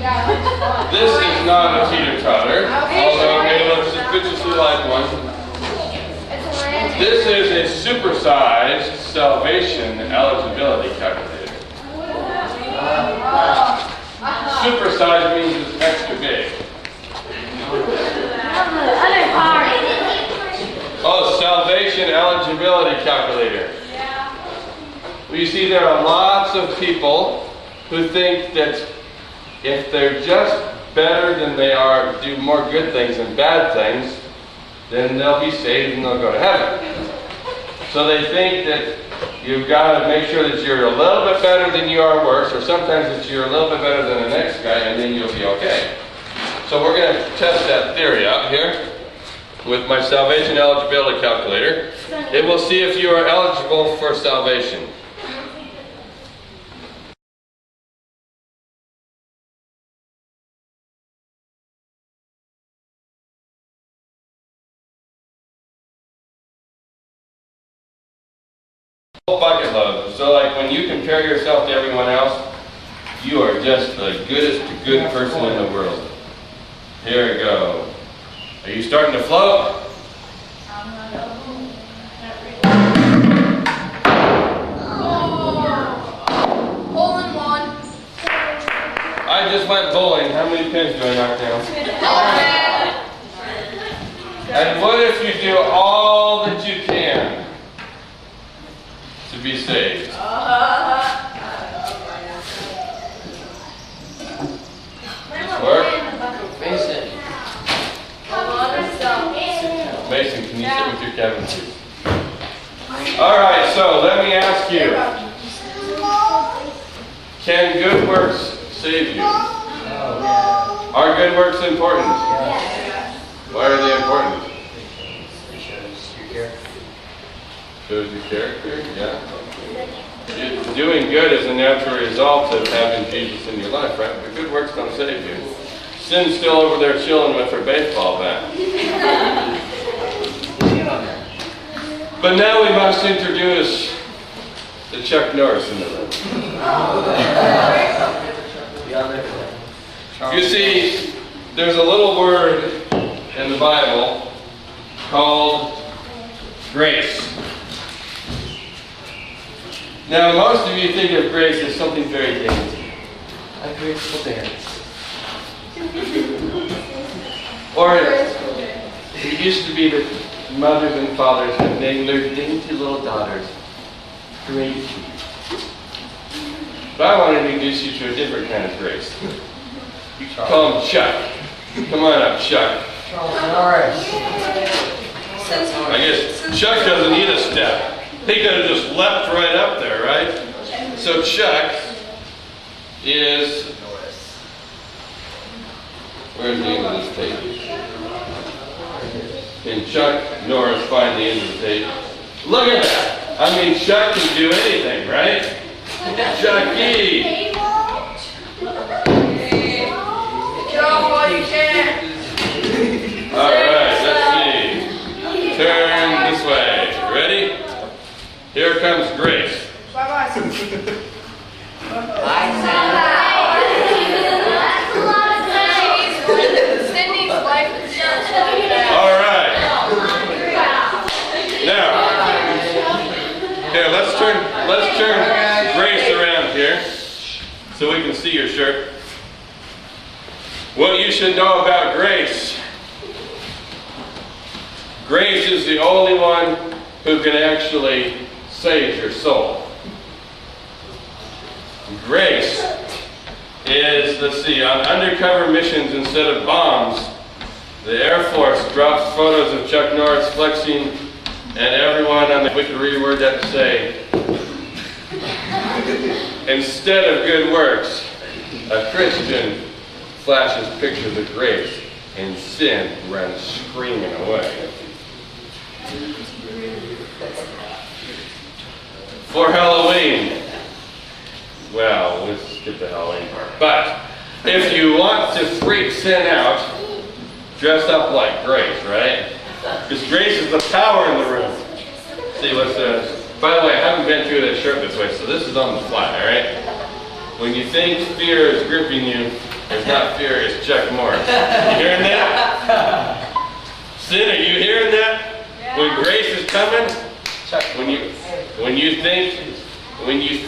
This is not a teeter-totter, although it may look suspiciously like one. This is a supersized salvation eligibility calculator. Supersized means it's extra big. Oh, salvation eligibility calculator. Well, you see, there are lots of people who think that if they're just better than they are, do more good things than bad things, then they'll be saved and they'll go to heaven. So they think that you've got to make sure that you're a little bit better than you are worse, or sometimes that you're a little bit better than the next guy, and then you'll be okay. So we're going to test that theory out here with my salvation eligibility calculator. It will see if you are eligible for salvation. Bucket load. So like when you compare yourself to everyone else, you are just the goodest good person in the world. Here we go. Are you starting to float? Hole in one. I just went bowling. How many pins do I knock down? And what if you do all that you can to be saved? This work? Mason, can you sit with your Kevin, please? Alright, so let me ask you. Can good works save you? Are good works important? Why are they important? It shows your character. Shows your character? Yeah. Doing good is a natural result of having Jesus in your life, right? But good works don't save you. Sin's still over there chilling with her baseball bat. But now we must introduce the Chuck Noris in the room. You see, there's a little word in the Bible called grace. Now, most of you think of grace as something very dainty. A graceful dance. Or it used to be that mothers and fathers had named their dainty little daughters Gracie. But I want to introduce you to a different kind of grace. You call him Chuck. Come on up, Chuck. Noris. I guess Chuck doesn't need a step. He could have just leapt right up there, right? So Chuck is... Where's the end of this tape? Can Chuck Noris find the end of the tape? Look at that! I mean, Chuck can do anything, right? Chucky! Alright, let's see. Turn this way. Ready? Here comes Grace. Alright. Now, here, let's turn Grace around here so we can see your shirt. What you should know about Grace. Grace is the only one who can actually save your soul. Grace is, let's see, on undercover missions instead of bombs, the Air Force drops photos of Chuck Norris flexing, and everyone on the wicked reword that to say, instead of good works, a Christian flashes pictures of grace, and sin runs screaming away. For Halloween, well, let's skip the Halloween part. But if you want to freak sin out, dress up like Grace, right? Because Grace is the power in the room. See what's by the way, I haven't been through that shirt this way, so this is on the fly, all right? When you think fear is gripping you, is not furious, Chuck Noris. You hearing that? Sin, are you hearing that? Yeah. When grace is coming, when you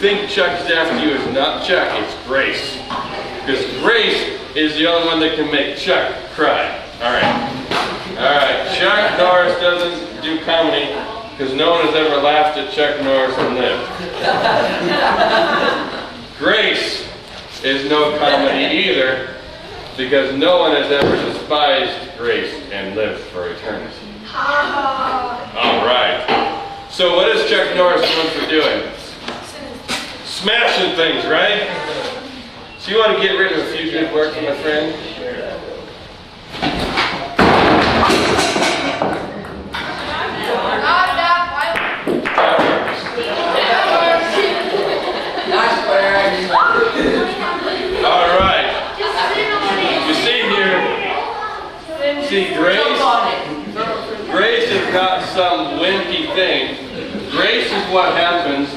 think Chuck is after you, it's not Chuck, it's grace. Because grace is the only one that can make Chuck cry. Alright, Chuck Noris doesn't do comedy because no one has ever laughed at Chuck Noris and lived. Grace is no comedy either because no one has ever despised grace and lived for eternity. Alright, so what is Chuck Noris known for doing? Smashing things, right? So you want to get rid of a few good works, my friend? Alright. You see here, grace is not some wimpy thing. Grace is what happens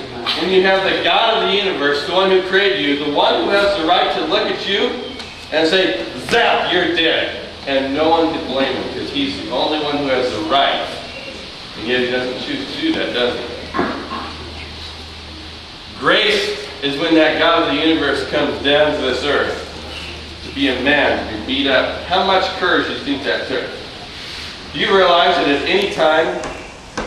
when you have the God of the universe, the one who created you, the one who has the right to look at you and say, zap, you're dead. And no one can blame him because he's the only one who has the right. And yet he doesn't choose to do that, does he? Grace is when that God of the universe comes down to this earth to be a man, to be beat up. How much courage do you think that took? Do you realize that at any time,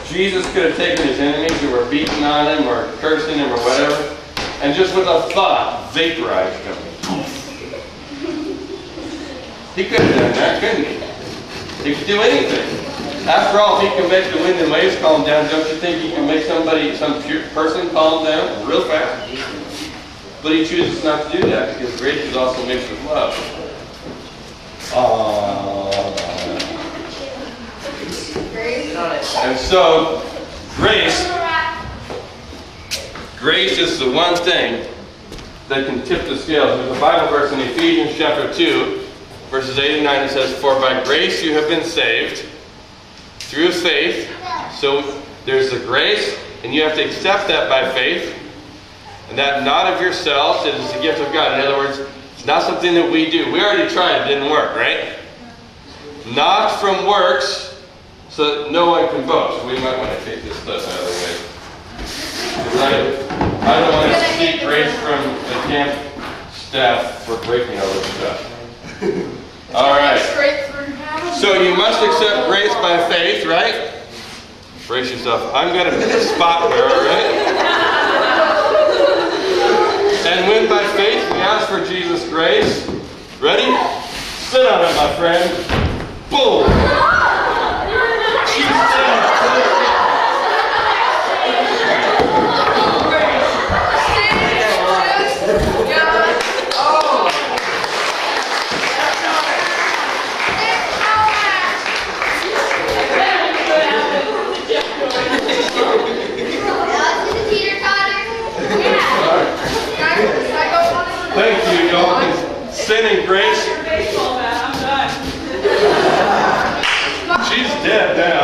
Jesus could have taken his enemies who were beating on him or cursing him or whatever, and just with a thought, vaporized them. He could have done that, couldn't he? He could do anything. After all, if he can make the wind and waves calm down, don't you think he can make some person calm down real fast? But he chooses not to do that because grace is also mixed with love. And so, grace is the one thing that can tip the scales. There's a Bible verse in Ephesians chapter 2, verses 8 and 9, that says, "For by grace you have been saved, through faith." So there's the grace, and you have to accept that by faith. And that not of yourselves, it is the gift of God. In other words, it's not something that we do. We already tried, it didn't work, right? Not from works, so that no one can boast. We might want to take this stuff out of the way. I don't want to seek grace from the camp staff for breaking all this stuff. Alright. So you must accept grace by faith, right? Brace yourself. I'm going to be the spot bearer, right? And when by faith we ask for Jesus' grace, ready? Sit on it, my friend. Boom! Thank you, y'all. Sin and grace. She's dead now.